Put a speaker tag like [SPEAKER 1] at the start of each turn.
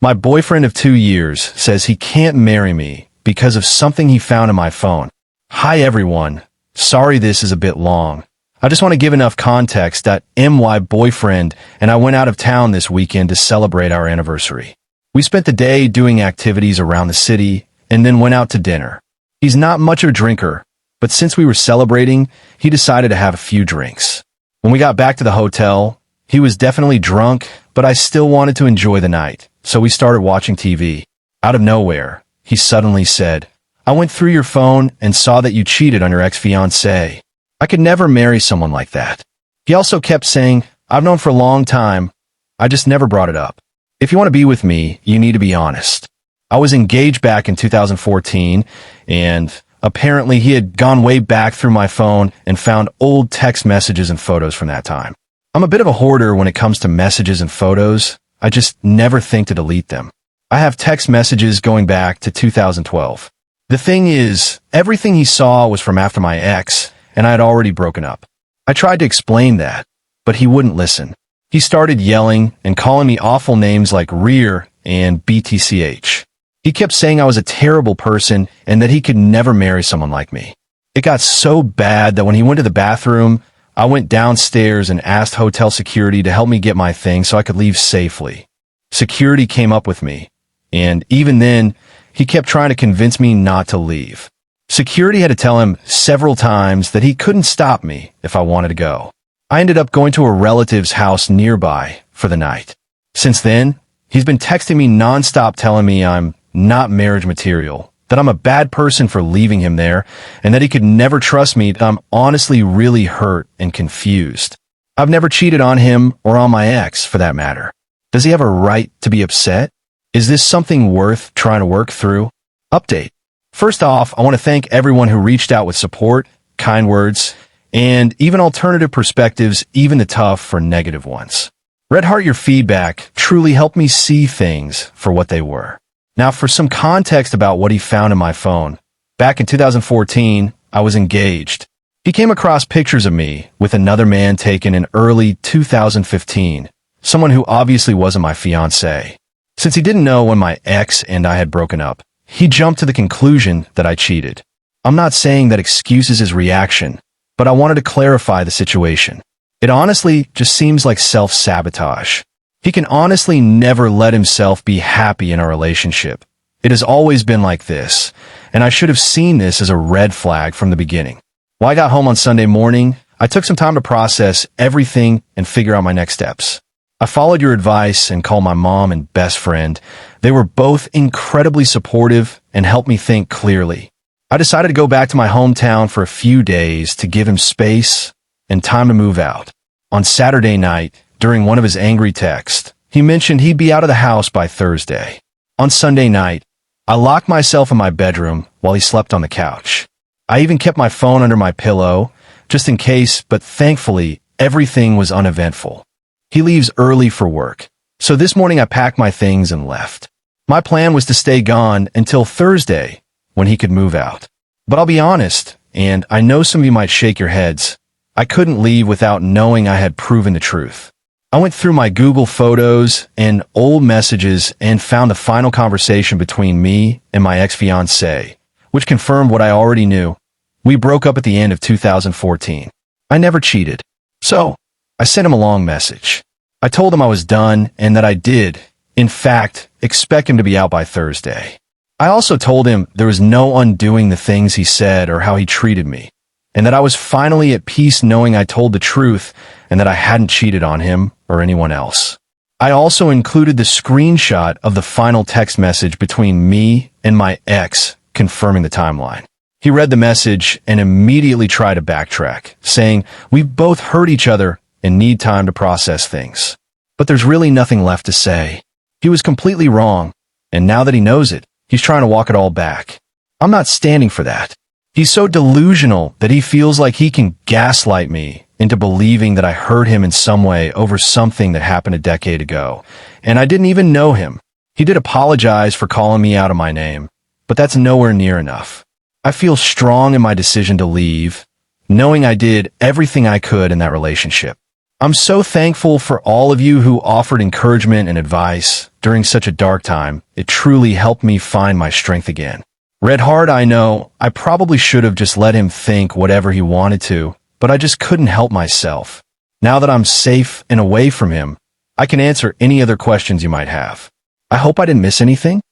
[SPEAKER 1] My boyfriend of 2 years says he can't marry me because of something he found in my phone. Hi everyone. Sorry this is a bit long. I just want to give enough context that my boyfriend and I went out of town this weekend to celebrate our anniversary. We spent the day doing activities around the city and then went out to dinner. He's not much of a drinker, but since we were celebrating, he decided to have a few drinks. When we got back to the hotel, he was definitely drunk, but I still wanted to enjoy the night, so we started watching TV. Out of nowhere, he suddenly said, "I went through your phone and saw that you cheated on your ex-fiancée. I could never marry someone like that." He also kept saying, "I've known for a long time. I just never brought it up. If you want to be with me, you need to be honest." I was engaged back in 2014, and apparently he had gone way back through my phone and found old text messages and photos from that time. I'm a bit of a hoarder when it comes to messages and photos. I just never think to delete them. I have text messages going back to 2012. The thing is, everything he saw was from after my ex, and I had already broken up. I tried to explain that, but he wouldn't listen. He started yelling and calling me awful names like rear and BTCH. He kept saying I was a terrible person and that he could never marry someone like me. It got so bad that when he went to the bathroom, I went downstairs and asked hotel security to help me get my things so I could leave safely. Security came up with me, and even then, he kept trying to convince me not to leave. Security had to tell him several times that he couldn't stop me if I wanted to go. I ended up going to a relative's house nearby for the night. Since then, he's been texting me nonstop telling me I'm not marriage material, that I'm a bad person for leaving him there, and that he could never trust me. That I'm honestly really hurt and confused. I've never cheated on him or on my ex, for that matter. Does he have a right to be upset? Is this something worth trying to work through? Update. First off, I want to thank everyone who reached out with support, kind words, and even alternative perspectives, even the tough or negative ones. Red Heart, your feedback truly helped me see things for what they were. Now, for some context about what he found in my phone, back in 2014, I was engaged. He came across pictures of me with another man taken in early 2015, someone who obviously wasn't my fiancé. Since he didn't know when my ex and I had broken up, he jumped to the conclusion that I cheated. I'm not saying that excuses his reaction, but I wanted to clarify the situation. It honestly just seems like self-sabotage. He can honestly never let himself be happy in our relationship. It has always been like this, and I should have seen this as a red flag from the beginning. While I got home on Sunday morning, I took some time to process everything and figure out my next steps. I followed your advice and called my mom and best friend. They were both incredibly supportive and helped me think clearly. I decided to go back to my hometown for a few days to give him space and time to move out. On Saturday night, during one of his angry texts, he mentioned he'd be out of the house by Thursday. On Sunday night, I locked myself in my bedroom while he slept on the couch. I even kept my phone under my pillow, just in case, but thankfully, everything was uneventful. He leaves early for work, so this morning I packed my things and left. My plan was to stay gone until Thursday, when he could move out. But I'll be honest, and I know some of you might shake your heads, I couldn't leave without knowing I had proven the truth. I went through my Google Photos and old messages and found the final conversation between me and my ex-fiancée, which confirmed what I already knew. We broke up at the end of 2014. I never cheated. So, I sent him a long message. I told him I was done and that I did, in fact, expect him to be out by Thursday. I also told him there was no undoing the things he said or how he treated me, and that I was finally at peace knowing I told the truth and that I hadn't cheated on him or anyone else. I also included the screenshot of the final text message between me and my ex, confirming the timeline. He read the message and immediately tried to backtrack, saying, "We've both hurt each other and need time to process things." But there's really nothing left to say. He was completely wrong, and now that he knows it, he's trying to walk it all back. I'm not standing for that. He's so delusional that he feels like he can gaslight me into believing that I hurt him in some way over something that happened a decade ago, and I didn't even know him. He did apologize for calling me out of my name, but that's nowhere near enough. I feel strong in my decision to leave, knowing I did everything I could in that relationship. I'm so thankful for all of you who offered encouragement and advice during such a dark time. It truly helped me find my strength again. Red Heart, I know I probably should have just let him think whatever he wanted to, but I just couldn't help myself. Now that I'm safe and away from him, I can answer any other questions you might have. I hope I didn't miss anything.